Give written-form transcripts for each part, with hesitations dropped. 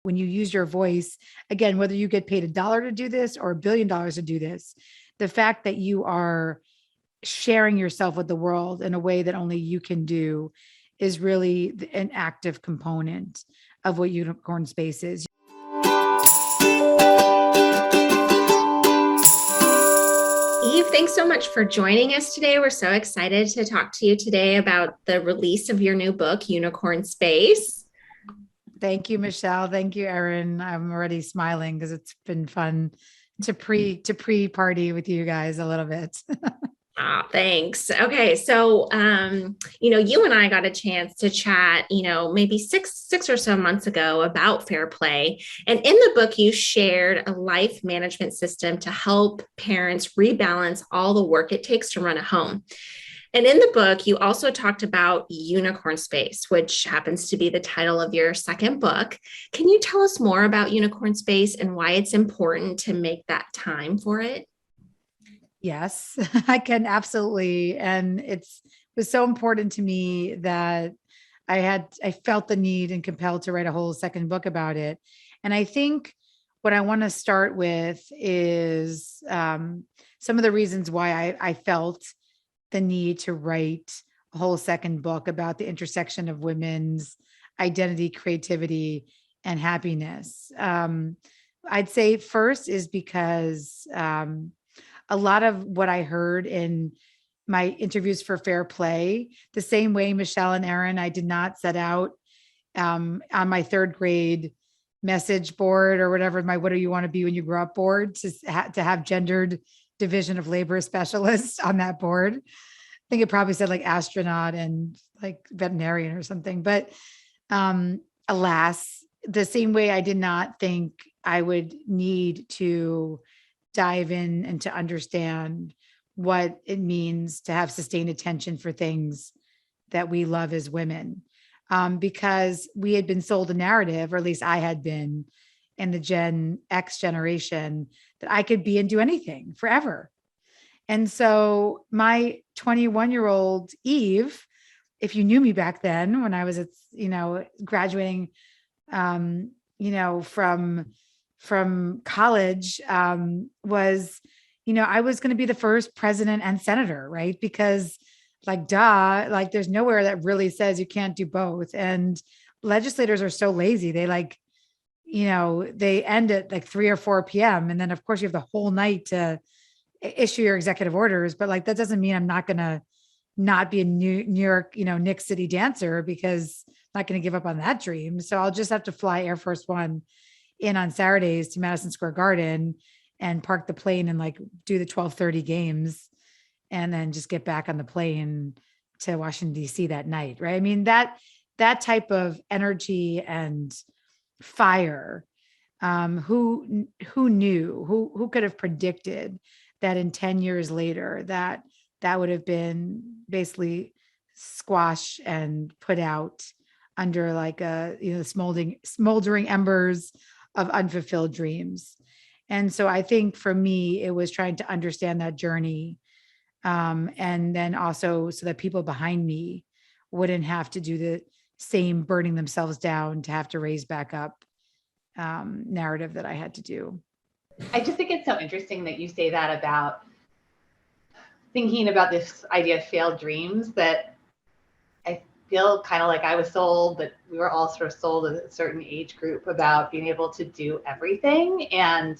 When you use your voice, again, whether you get paid $1 to do this or $1 billion to do this, the fact that you are sharing yourself with the world in a way that only you can do is really an active component of what unicorn space is. Eve, thanks so much for joining us today. We're so excited to talk to you today about the release of your new book, Unicorn Space. Thank you, Michelle. Thank you, Erin. I'm already smiling because it's been fun to pre-party with you guys a little bit. Oh, thanks. Okay, so you and I got a chance to chat, maybe six or so months ago about fair play. And in the book, you shared a life management system to help parents rebalance all the work it takes to run a home. And in the book, you also talked about Unicorn Space, which happens to be the title of your second book. Can you tell us more about Unicorn Space and why it's important to make that time for it? Yes, I can absolutely. And was so important to me that I felt the need and compelled to write a whole second book about it. And I think what I want to start with is some of the reasons why I felt the need to write a whole second book about the intersection of women's identity, creativity, and happiness. I'd say first is because a lot of what I heard in my interviews for Fair Play, the same way Michelle and Erin, I did not set out on my third grade message board or whatever, my what do you want to be when you grow up board, to have gendered division of labor specialists on that board. I think it probably said like astronaut and like veterinarian or something. But alas, the same way I did not think I would need to dive in and to understand what it means to have sustained attention for things that we love as women. Because we had been sold a narrative, or at least I had been in the Gen X generation, that I could be and do anything forever. And so my 21-year-old Eve, if you knew me back then when I was at, graduating, from college, was, I was going to be the first president and senator, right? Because there's nowhere that really says you can't do both. And legislators are so lazy. They they end at like 3 or 4 p.m. And then of course you have the whole night to issue your executive orders. But that doesn't mean I'm not going to not be a New York, Nick City dancer, because I'm not going to give up on that dream. So I'll just have to fly Air Force One in on Saturdays to Madison Square Garden and park the plane and do the 12:30 games and then just get back on the plane to Washington, D.C. that night. Right. I mean, that type of energy and fire, who knew, who could have predicted that in 10 years later, that would have been basically squashed and put out under smoldering embers of unfulfilled dreams. And so I think for me, it was trying to understand that journey. And then also so that people behind me wouldn't have to do the same burning themselves down to have to raise back up narrative that I had to do. I just think it's so interesting that you say that about thinking about this idea of failed dreams, that I feel kind of like I was sold, that we were all sort of sold at a certain age group about being able to do everything. And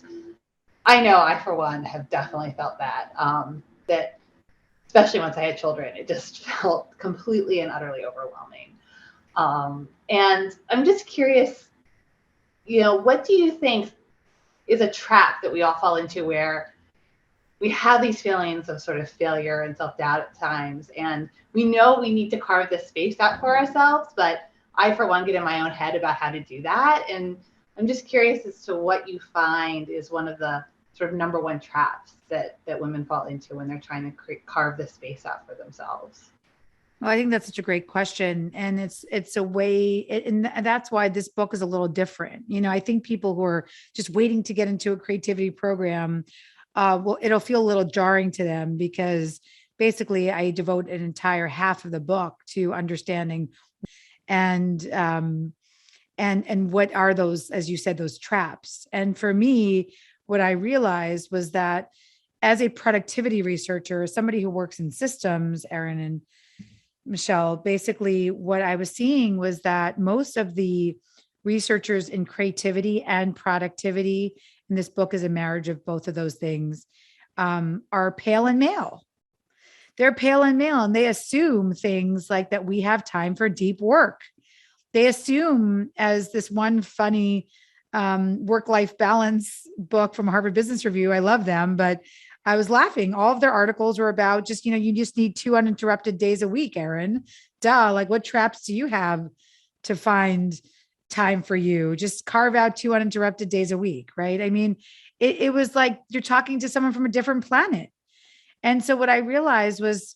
I know I, for one, have definitely felt that, that especially once I had children, it just felt completely and utterly overwhelming. And I'm just curious, what do you think is a trap that we all fall into, where we have these feelings of sort of failure and self-doubt at times, and we know we need to carve this space out for ourselves, but I, for one, get in my own head about how to do that. And I'm just curious as to what you find is one of the sort of number one traps that women fall into when they're trying to carve this space out for themselves. Well, I think that's such a great question. And it's a way, and that's why this book is a little different. I think people who are just waiting to get into a creativity program, it'll feel a little jarring to them, because basically I devote an entire half of the book to understanding and And what are those, as you said, those traps? And for me, what I realized was that as a productivity researcher, somebody who works in systems, Erin and Michelle, basically what I was seeing was that most of the researchers in creativity and productivity, and this book is a marriage of both of those things, are pale and male. They're pale and male, and they assume things like that we have time for deep work. They assume, as this one funny work-life balance book from Harvard Business Review, I love them, but I was laughing. All of their articles were about just, you just need 2 uninterrupted days a week, Erin. Duh, like what traps do you have to find time for you? Just carve out 2 uninterrupted days a week, right? I mean, it was like you're talking to someone from a different planet. And so what I realized was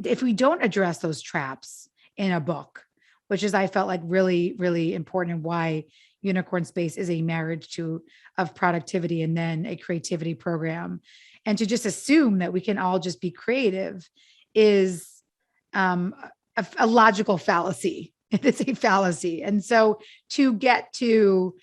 if we don't address those traps in a book, which is I felt like really, really important, and why Unicorn Space is a marriage of productivity and then a creativity program. And to just assume that we can all just be creative is a logical fallacy. It is a fallacy. And so to get to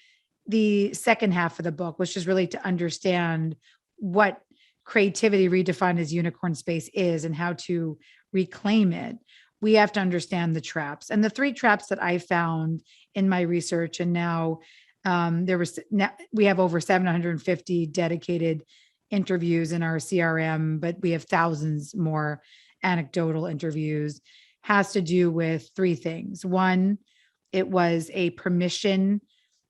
the second half of the book, which is really to understand what creativity redefined as Unicorn Space is and how to reclaim it, we have to understand the traps. And the 3 traps that I found in my research, and now we have over 750 dedicated interviews in our CRM, but we have thousands more anecdotal interviews, has to do with 3 things. One, it was a permission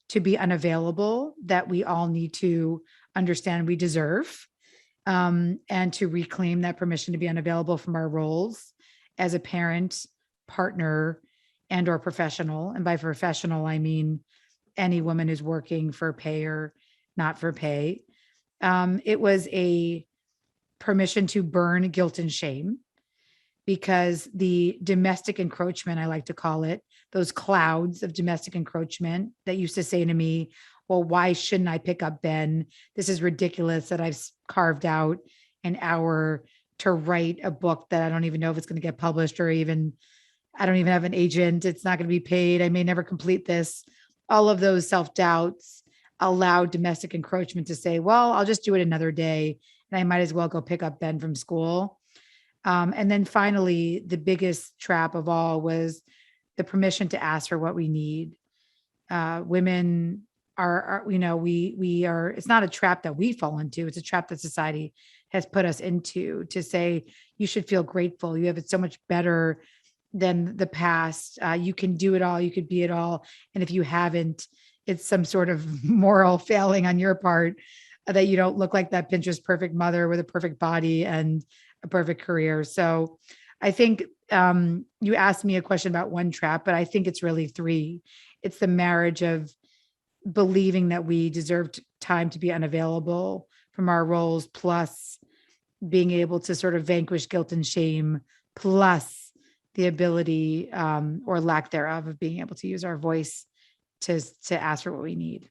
to be unavailable that we all need to understand we deserve, and to reclaim that permission to be unavailable from our roles as a parent, partner, and or professional. And by professional, I mean any woman who's working for pay or not for pay. It was a permission to burn guilt and shame, because the domestic encroachment, I like to call it, those clouds of domestic encroachment that used to say to me, well, why shouldn't I pick up Ben? This is ridiculous that I've carved out an hour to write a book that I don't even know if it's going to get published, or even, I don't even have an agent. It's not going to be paid. I may never complete this. All of those self-doubts allowed domestic encroachment to say, well, I'll just do it another day, and I might as well go pick up Ben from school. And then finally, the biggest trap of all was the permission to ask for what we need. Women are we are, it's not a trap that we fall into. It's a trap that society has put us into, to say, you should feel grateful. You have it so much better than the past. You can do it all. You could be it all. And if you haven't, it's some sort of moral failing on your part, that you don't look like that Pinterest perfect mother with a perfect body and a perfect career. So I think you asked me a question about one trap, but I think it's really 3. It's the marriage of believing that we deserved time to be unavailable from our roles, plus being able to sort of vanquish guilt and shame, plus the ability or lack thereof of being able to use our voice to ask for what we need.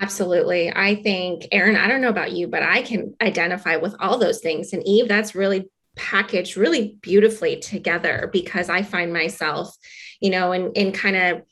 Absolutely. I think, Erin, I don't know about you, but I can identify with all those things. And Eve, that's really packaged really beautifully together, because I find myself, in kind of,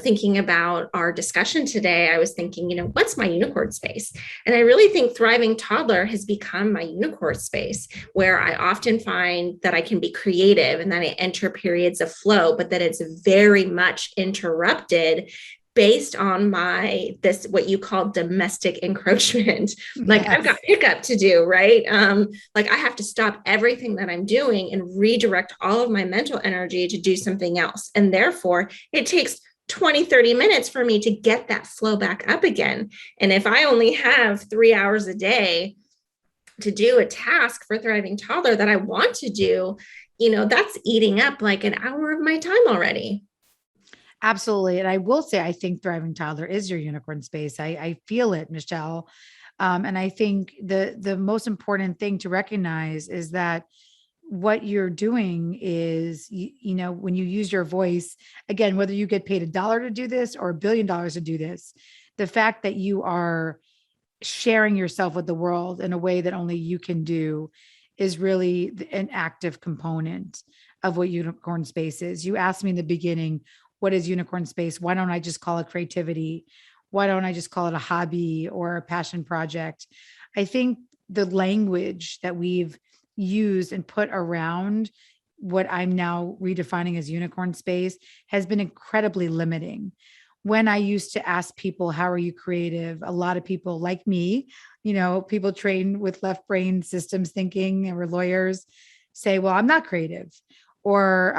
thinking about our discussion today, I was thinking, what's my unicorn space? And I really think Thriving Toddler has become my unicorn space, where I often find that I can be creative and then I enter periods of flow, but that it's very much interrupted based on what you call domestic encroachment. Like, yes. I've got pickup to do, right? Like I have to stop everything that I'm doing and redirect all of my mental energy to do something else. And therefore it takes 20, 30 minutes for me to get that flow back up again. And if I only have 3 hours a day to do a task for Thriving Toddler that I want to do, that's eating up like an hour of my time already. Absolutely. And I will say, I think Thriving Toddler is your unicorn space. I feel it, Michelle. And I think the most important thing to recognize is that what you're doing is, when you use your voice, again, whether you get paid $1 to do this or $1 billion to do this, the fact that you are sharing yourself with the world in a way that only you can do is really an active component of what unicorn space is. You asked me in the beginning, what is unicorn space? Why don't I just call it creativity? Why don't I just call it a hobby or a passion project? I think the language that we've used and put around what I'm now redefining as unicorn space has been incredibly limiting. When I used to ask people, how are you creative? A lot of people like me, people trained with left brain systems thinking and were lawyers say, well, I'm not creative. Or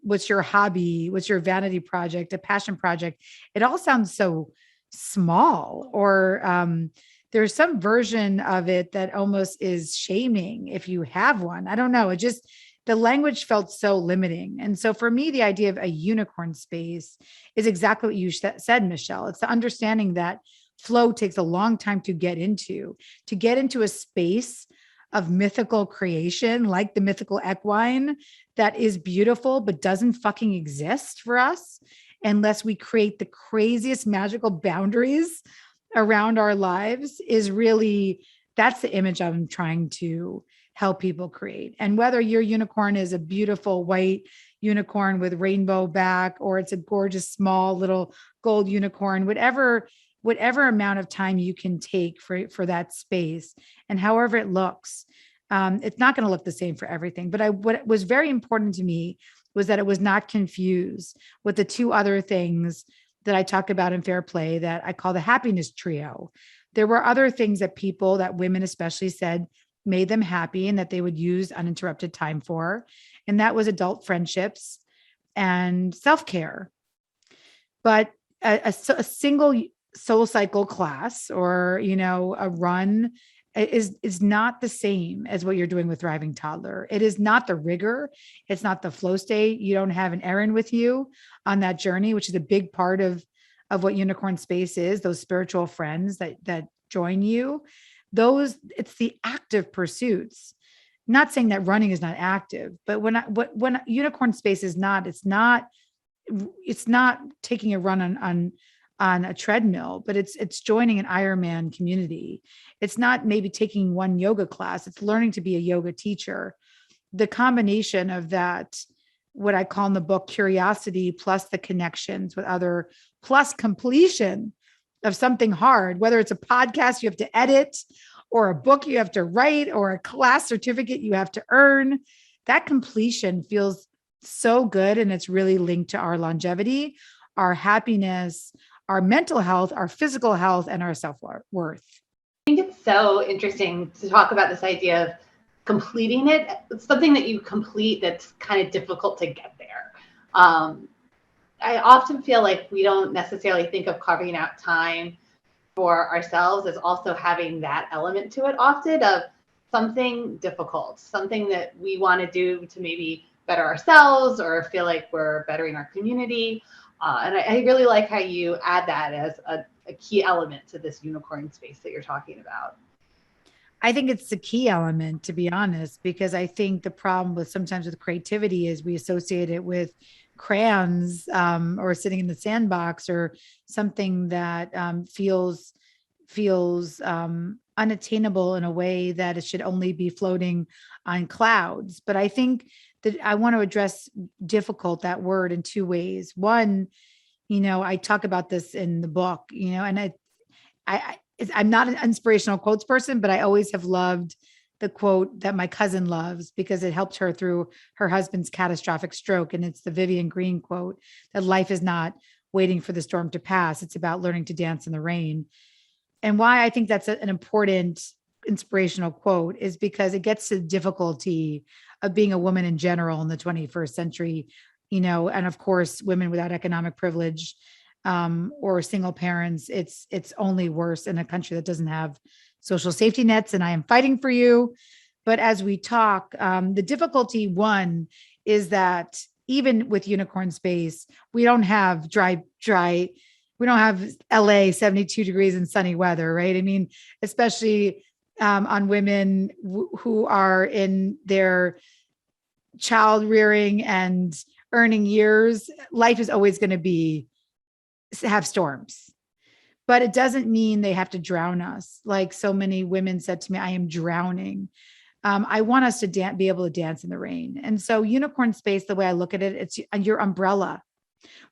what's your hobby? What's your vanity project, a passion project? It all sounds so small. Or there's some version of it that almost is shaming if you have one. I don't know. It just, the language felt so limiting. And so for me, the idea of a unicorn space is exactly what you said, Michelle. It's the understanding that flow takes a long time to get into a space of mythical creation, like the mythical equine, that is beautiful, but doesn't fucking exist for us unless we create the craziest magical boundaries around our lives. Is really, that's the image I'm trying to help people create. And whether your unicorn is a beautiful white unicorn with rainbow back, or it's a gorgeous small little gold unicorn, whatever amount of time you can take for that space, and however it looks, it's not going to look the same for everything. But what was very important to me was that it was not confused with the two other things that I talk about in Fair Play that I call the happiness trio. There were other things that women especially, said made them happy and that they would use uninterrupted time for. And that was adult friendships and self-care. But a single soul cycle class, or, a run, is not the same as what you're doing with Thriving Toddler. It is not the rigor. It's not the flow state. You don't have an errand with you on that journey, which is a big part of what Unicorn Space is, those spiritual friends that join you. It's the active pursuits. Not saying that running is not active, but when Unicorn Space is not, it's not taking a run on a treadmill, but it's joining an Ironman community. It's not maybe taking one yoga class. It's learning to be a yoga teacher. The combination of that, what I call in the book, curiosity plus the connections with other, plus completion of something hard, whether it's a podcast you have to edit, or a book you have to write, or a class certificate you have to earn. That completion feels so good. And it's really linked to our longevity, our happiness, our mental health, our physical health, and our self-worth. I think it's so interesting to talk about this idea of completing it. It's something that you complete that's kind of difficult to get there. I often feel like we don't necessarily think of carving out time for ourselves as also having that element to it often, of something difficult, something that we want to do to maybe better ourselves or feel like we're bettering our community. And I really like how you add that as a key element to this unicorn space that you're talking about. I think it's the key element, to be honest, because I think the problem with sometimes with creativity is we associate it with crayons, or sitting in the sandbox, or something that feels unattainable in a way that it should only be floating on clouds. But I think that I want to address difficult, that word, in two ways. One, I talk about this in the book, and I'm not an inspirational quotes person, but I always have loved the quote that my cousin loves because it helped her through her husband's catastrophic stroke. And it's the Vivian Green quote, that life is not waiting for the storm to pass. It's about learning to dance in the rain. And why I think that's an important inspirational quote is because it gets to the difficulty of being a woman in general in the 21st century, and of course, women without economic privilege, or single parents. It's only worse in a country that doesn't have social safety nets. And I am fighting for you. But as we talk, the difficulty, one, is that even with Unicorn Space, we don't have dry. We don't have LA 72 degrees and sunny weather, right? I mean, especially on women who are in their child rearing and earning years, life is always going to have storms. But it doesn't mean they have to drown us. Like so many women said to me, I am drowning. I want us to be able to dance in the rain. And so Unicorn Space, the way I look at it, it's your umbrella.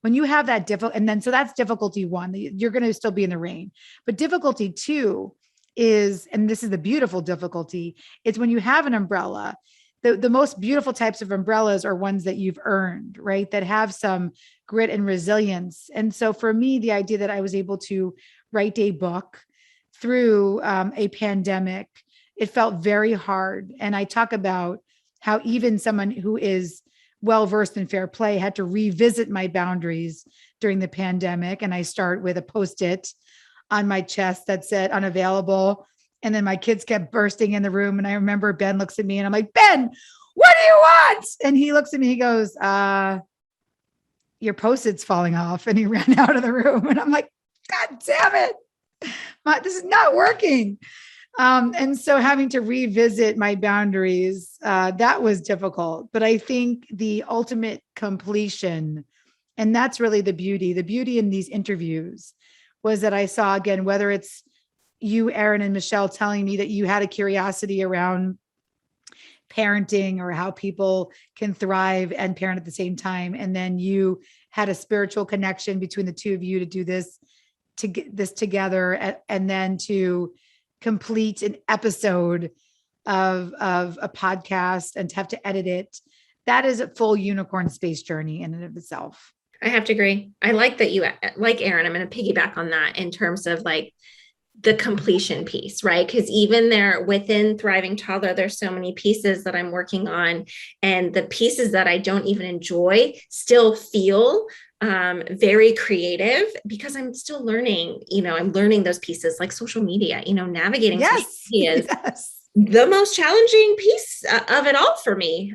When you have that difficult, and then so that's difficulty one, you're going to still be in the rain. But difficulty two is, and this is the beautiful difficulty, it's when you have an umbrella. The most beautiful types of umbrellas are ones that you've earned, right? That have some grit and resilience. And so for me, the idea that I was able to write a book through a pandemic, it felt very hard. And I talk about how even someone who is well versed in fair play had to revisit my boundaries during the pandemic. And I start with a Post-it on my chest that said unavailable. And then my kids kept bursting in the room. And I remember Ben looks at me and I'm like, Ben, what do you want? And he looks at me, he goes, your Post-it's falling off. And he ran out of the room. And I'm like, God damn it. This is not working. And so having to revisit my boundaries, that was difficult. But I think the ultimate completion, and that's really the beauty in these interviews was that I saw, again, whether it's you, Erin and Michelle, telling me that you had a curiosity around parenting or how people can thrive and parent at the same time. And then you had a spiritual connection between the two of you to do this, to get this together, and then to complete an episode of a podcast and to have to edit it. That is a full unicorn space journey in and of itself. I have to agree. I like that you like Erin. I'm going to piggyback on that in terms of like the completion piece, right? Because even there within Thriving Toddler, there's so many pieces that I'm working on, and the pieces that I don't even enjoy still feel very creative because I'm still learning, I'm learning those pieces like social media, navigating social media is the most challenging piece of it all for me.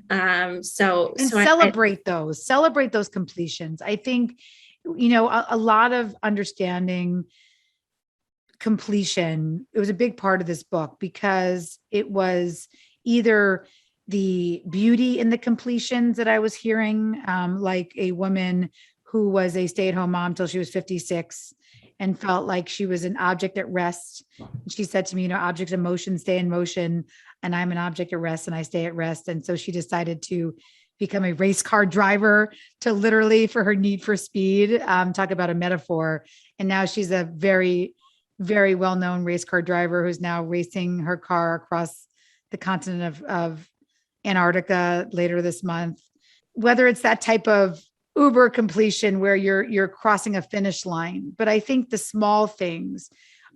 So celebrate those completions. I think, a lot of understanding completion. It was a big part of this book because it was either the beauty in the completions that I was hearing, like a woman who was a stay-at-home mom till she was 56 and felt like she was an object at rest. She said to me, objects of motion stay in motion, and I'm an object at rest and I stay at rest. And so she decided to become a race car driver to literally for her need for speed, talk about a metaphor. And now she's a very, very well-known race car driver who's now racing her car across the continent of Antarctica later this month. Whether it's that type of uber completion where you're crossing a finish line, but I think the small things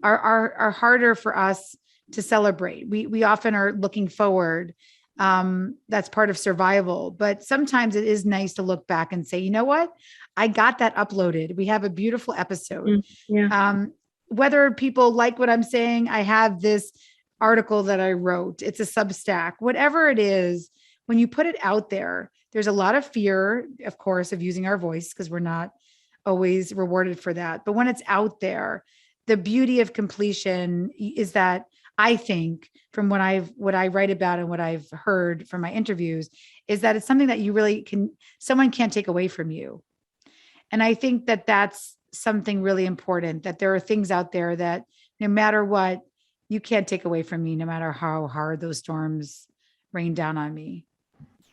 are harder for us to celebrate. We often are looking forward. That's part of survival, but sometimes it is nice to look back and say, you know what? I got that uploaded. We have a beautiful episode. Yeah. Whether people like what I'm saying, I have this article that I wrote. It's a Substack, whatever it is, when you put it out there, there's a lot of fear, of course, of using our voice because we're not always rewarded for that. But when it's out there, the beauty of completion is that I think from what I write about and what I've heard from my interviews is that it's something that you really someone can't take away from you. And I think that that's something really important, that there are things out there that no matter what, you can't take away from me, no matter how hard those storms rain down on me.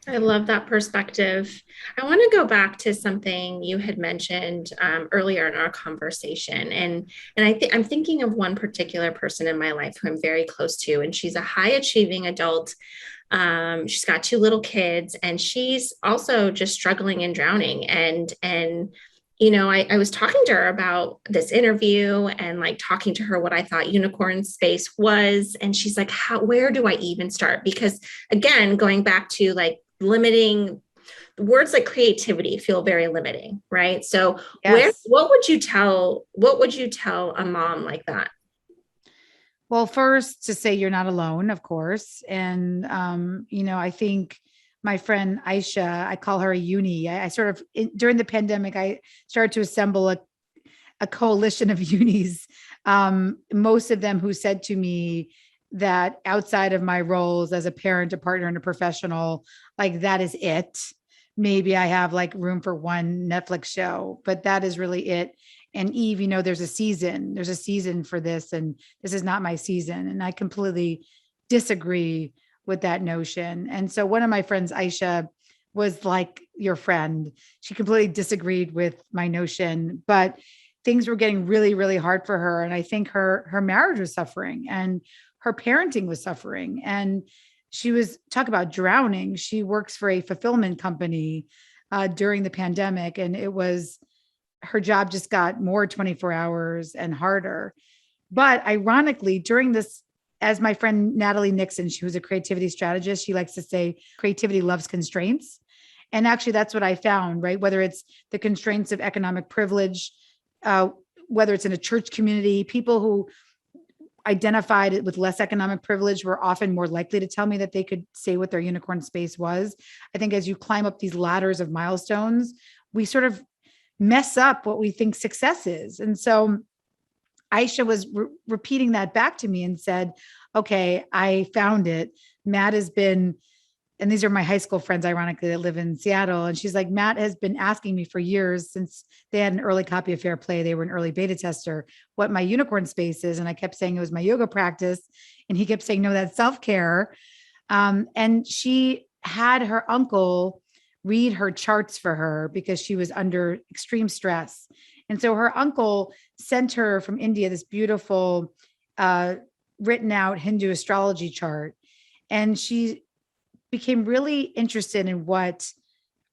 I love that perspective. I want to go back to something you had mentioned earlier in our conversation. And I'm thinking of one particular person in my life who I'm very close to, and she's a high achieving adult. She's got 2 little kids, and she's also just struggling and drowning. And I was talking to her about this interview and like talking to her what I thought unicorn space was. And she's like, where do I even start? Because again, going back to like limiting words like creativity feel very limiting, right? So yes. What would you tell a mom like that? Well, first to say you're not alone, of course. And, I think my friend Aisha, I call her a uni. I sort of, during the pandemic, I started to assemble a coalition of unis. Most of them who said to me that outside of my roles as a parent, a partner, and a professional, like that is it. Maybe I have like room for one Netflix show, but that is really it. And Eve, there's a season for this, and this is not my season. And I completely disagree with that notion. And so one of my friends, Aisha, was like your friend. She completely disagreed with my notion, but things were getting really, really hard for her. And I think her marriage was suffering and her parenting was suffering. And she was talk about drowning. She works for a fulfillment company during the pandemic, and it was her job just got more 24 hours and harder. But ironically, during this, as my friend Natalie Nixon, she was a creativity strategist, she likes to say creativity loves constraints. And actually, that's what I found, right? Whether it's the constraints of economic privilege, uh, whether it's in a church community, people who identified it with less economic privilege were often more likely to tell me that they could say what their unicorn space was. I think as you climb up these ladders of milestones, we sort of mess up what we think success is. And so Aisha was repeating that back to me and said, okay, I found it. Matt has been, and these are my high school friends, ironically, that live in Seattle. And she's like, Matt has been asking me for years since they had an early copy of Fair Play. They were an early beta tester, what my unicorn space is. And I kept saying it was my yoga practice. And he kept saying, no, that's self-care. And she had her uncle read her charts for her because she was under extreme stress. And so her uncle sent her from India this beautiful written out Hindu astrology chart. And she became really interested in what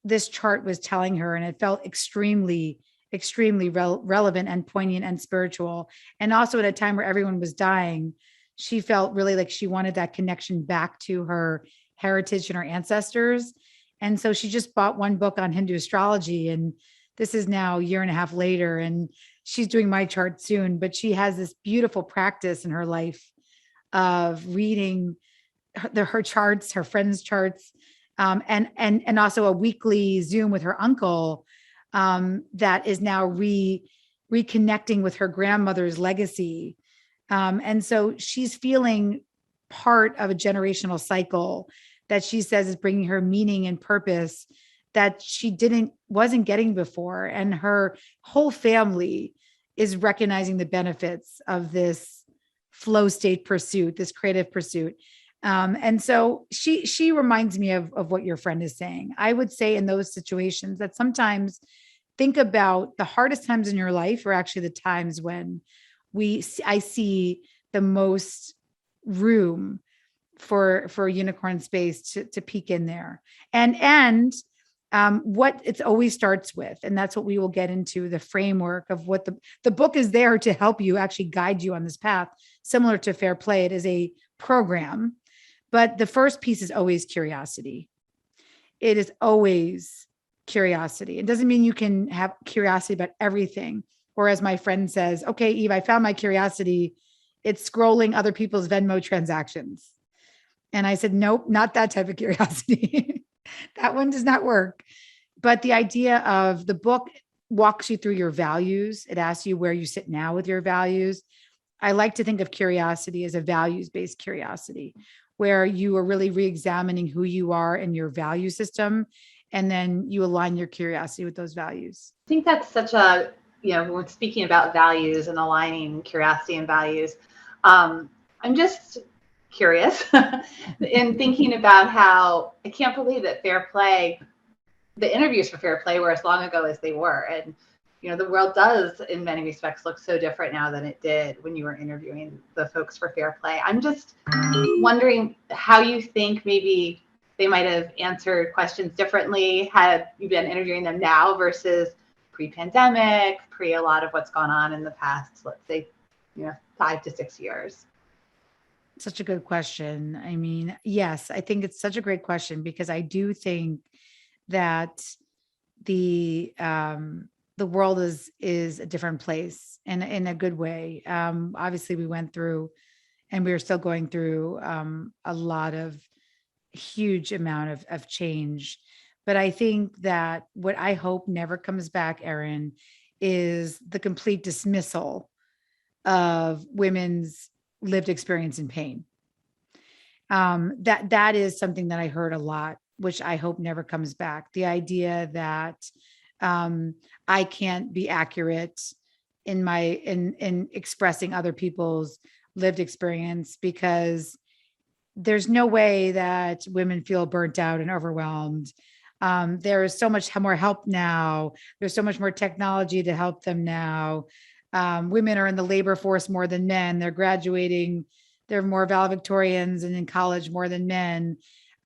this chart was telling her. And it felt extremely, extremely relevant and poignant and spiritual. And also at a time where everyone was dying, she felt really like she wanted that connection back to her heritage and her ancestors. And so she just bought one book on Hindu astrology. And this is now a year and a half later, and she's doing my chart soon, but she has this beautiful practice in her life of reading her charts, her friends' charts, and also a weekly Zoom with her uncle that is now reconnecting with her grandmother's legacy. And so she's feeling part of a generational cycle that she says is bringing her meaning and purpose that she wasn't getting before. And her whole family is recognizing the benefits of this flow state pursuit, this creative pursuit. And so she reminds me of what your friend is saying. I would say in those situations that sometimes think about the hardest times in your life are actually the times when I see the most room for a unicorn space to peek in there. And what it always starts with, and that's what we will get into, the framework of what the book is there to help you actually guide you on this path, similar to Fair Play. It is a program, but the first piece is always curiosity. It is always curiosity. It doesn't mean you can have curiosity about everything. Or as my friend says, okay, Eve, I found my curiosity. It's scrolling other people's Venmo transactions. And I said, nope, not that type of curiosity. That one does not work. But the idea of the book walks you through your values. It asks you where you sit now with your values. I like to think of curiosity as a values-based curiosity, where you are really re-examining who you are and your value system. And then you align your curiosity with those values. I think that's such a, when speaking about values and aligning curiosity and values, I'm just curious in thinking about how I can't believe that Fair Play, the interviews for Fair Play were as long ago as they were. And, the world does in many respects look so different now than it did when you were interviewing the folks for Fair Play. I'm just wondering how you think maybe they might have answered questions differently had you been interviewing them now versus pre-pandemic, pre a lot of what's gone on in the past, let's say, 5 to 6 years. Such a good question. I mean, yes, I think it's such a great question because I do think that the world is a different place and in a good way. Obviously, we went through, and we are still going through a lot of huge amount of change. But I think that what I hope never comes back, Erin, is the complete dismissal of women's lived experience in pain. That is something that I heard a lot, which I hope never comes back. The idea that I can't be accurate in expressing other people's lived experience because there's no way that women feel burnt out and overwhelmed There is so much more help now. There's so much more technology to help them now. Women are in the labor force more than men. They're graduating. They're more valedictorians and in college more than men.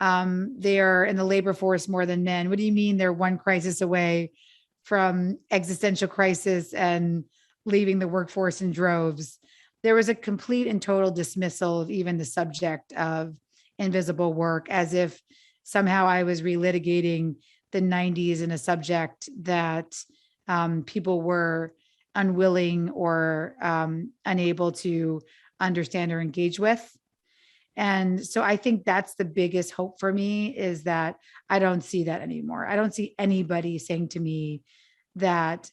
They are in the labor force more than men. What do you mean they're one crisis away from existential crisis and leaving the workforce in droves? There was a complete and total dismissal of even the subject of invisible work, as if somehow I was relitigating the 90s in a subject that people were unwilling or unable to understand or engage with. And so I think that's the biggest hope for me, is that I don't see that anymore. I don't see anybody saying to me that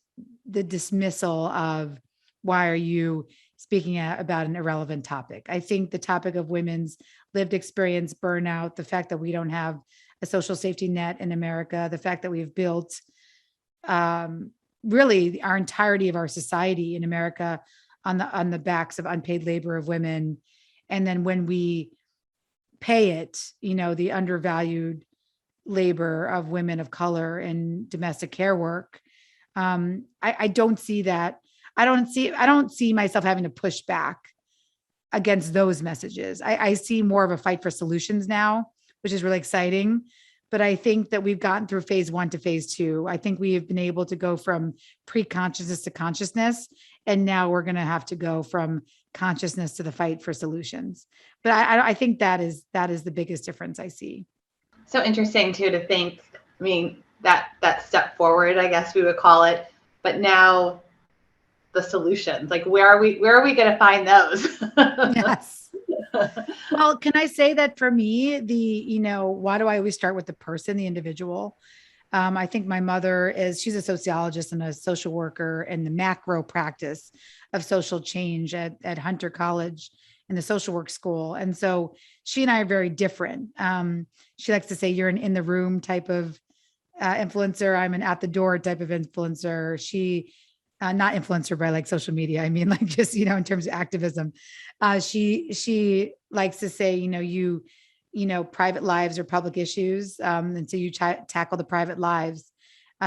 the dismissal of, why are you speaking about an irrelevant topic? I think the topic of women's lived experience, burnout, the fact that we don't have a social safety net in America, the fact that we've built really our entirety of our society in America on the backs of unpaid labor of women. And then when we pay it, the undervalued labor of women of color in domestic care work, I don't see that. I don't see myself having to push back against those messages. I see more of a fight for solutions now, which is really exciting. But I think that we've gotten through phase 1 to phase 2. I think we have been able to go from pre-consciousness to consciousness. And now we're going to have to go from consciousness to the fight for solutions. But I think that is the biggest difference I see. So interesting too, to think, I mean, that step forward, I guess we would call it, but now the solutions, like where are we going to find those? Yes. Well, can I say that for me, why do I always start with the person, the individual? I think my mother she's a sociologist and a social worker in the macro practice of social change at Hunter College in the social work school. And so she and I are very different. She likes to say you're an in the room type of influencer. I'm an at the door type of influencer. She not influencer by like social media. I mean, like just, in terms of activism. She likes to say, private lives are public issues. And so you tackle the private lives.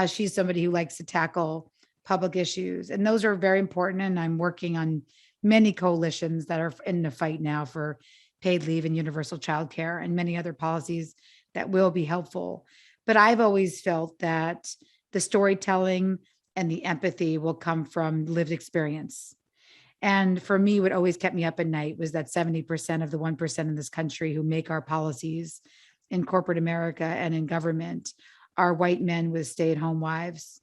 She's somebody who likes to tackle public issues. And those are very important. And I'm working on many coalitions that are in the fight now for paid leave and universal childcare and many other policies that will be helpful. But I've always felt that the storytelling and the empathy will come from lived experience. And for me, what always kept me up at night was that 70% of the 1% in this country who make our policies in corporate America and in government are white men with stay-at-home wives.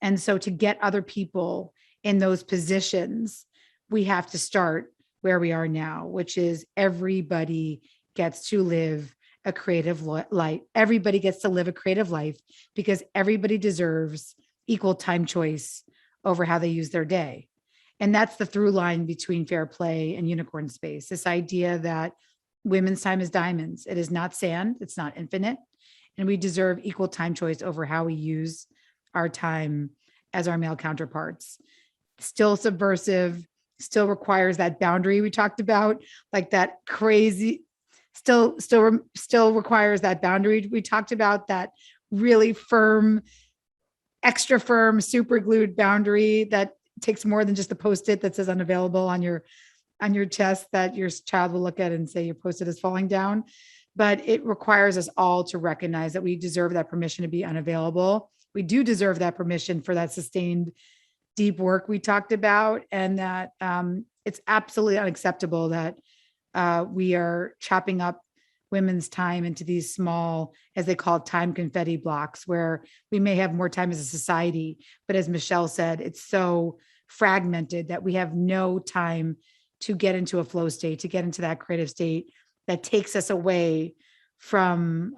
And so to get other people in those positions, we have to start where we are now, which is everybody gets to live a creative life. Everybody gets to live a creative life because everybody deserves equal time choice over how they use their day. And that's the through line between fair play and unicorn space. This idea that women's time is diamonds. It is not sand. It's not infinite. And we deserve equal time choice over how we use our time as our male counterparts. Still subversive, still requires that boundary we talked about, like that crazy, still requires that boundary we talked about, that really firm, extra firm, super glued boundary that takes more than just a Post-it that says unavailable on your chest that your child will look at and say your Post-it is falling down. But it requires us all to recognize that we deserve that permission to be unavailable. We do deserve that permission for that sustained deep work we talked about, and that it's absolutely unacceptable that we are chopping up women's time into these small, as they call it, time confetti blocks, where we may have more time as a society. But as Michelle said, it's so fragmented that we have no time to get into a flow state, to get into that creative state that takes us away from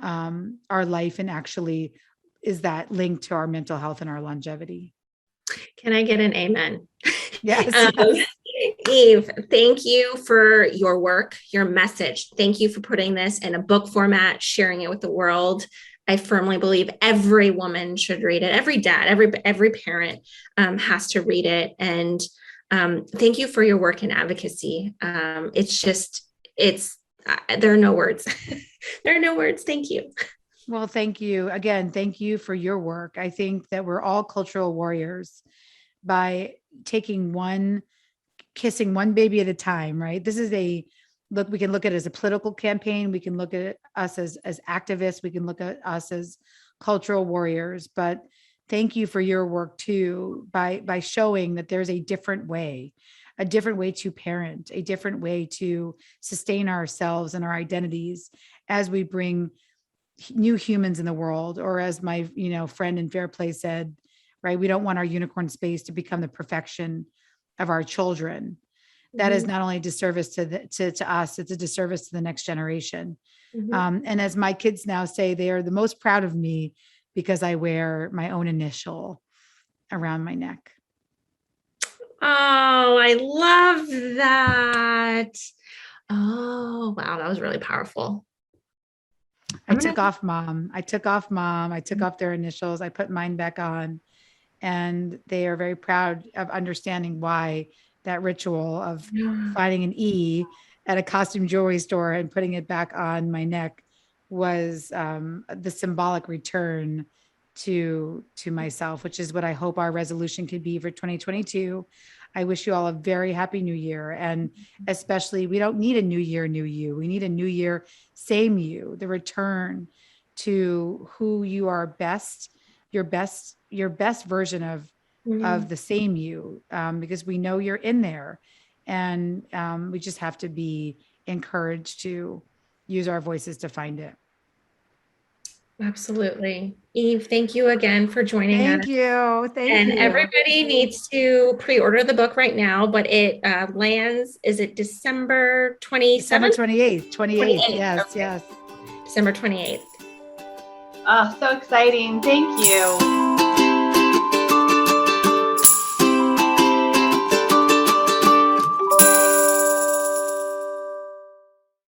our life and actually is that linked to our mental health and our longevity. Can I get an amen? Yes. Yes. Eve, thank you for your work, your message. Thank you for putting this in a book format, sharing it with the world. I firmly believe every woman should read it. Every dad, every parent has to read it. And thank you for your work in advocacy. There are no words. There are no words. Thank you. Well, thank you again. Thank you for your work. I think that we're all cultural warriors by taking one, kissing one baby at a time, right? This is a look, we can look at it as a political campaign. We can look at us as activists. We can look at us as cultural warriors. But thank you for your work too, by showing that there's a different way to parent, a different way to sustain ourselves and our identities as we bring new humans in the world, or as my friend in Fair Play said, right, we don't want our unicorn space to become the perfection of our children. That is Mhm. not only a disservice to us, it's a disservice to the next generation. Mhm. And as my kids now say, they are the most proud of me because I wear my own initial around my neck. Oh, I love that. Oh, wow, that was really powerful. I I'm gonna. took off mom. I took off mom. I took off their initials. I put mine back on. And they are very proud of understanding why that ritual of finding an E at a costume jewelry store and putting it back on my neck was the symbolic return to myself, which is what I hope our resolution could be for 2022. I wish you all a very happy new year. And especially, we don't need a new year, new you. We need a new year, same you, the return to who you are best, your best version Mhm. of the same you, because we know you're in there. And we just have to be encouraged to use our voices to find it. Absolutely. Eve, thank you again for joining us. Thank you. Thank And you. everybody needs to pre-order the book right now, but it lands, is it December December 27th? 28th, 28th. 28th. Yes, Okay. yes. December 28th. Oh, so exciting. Thank you.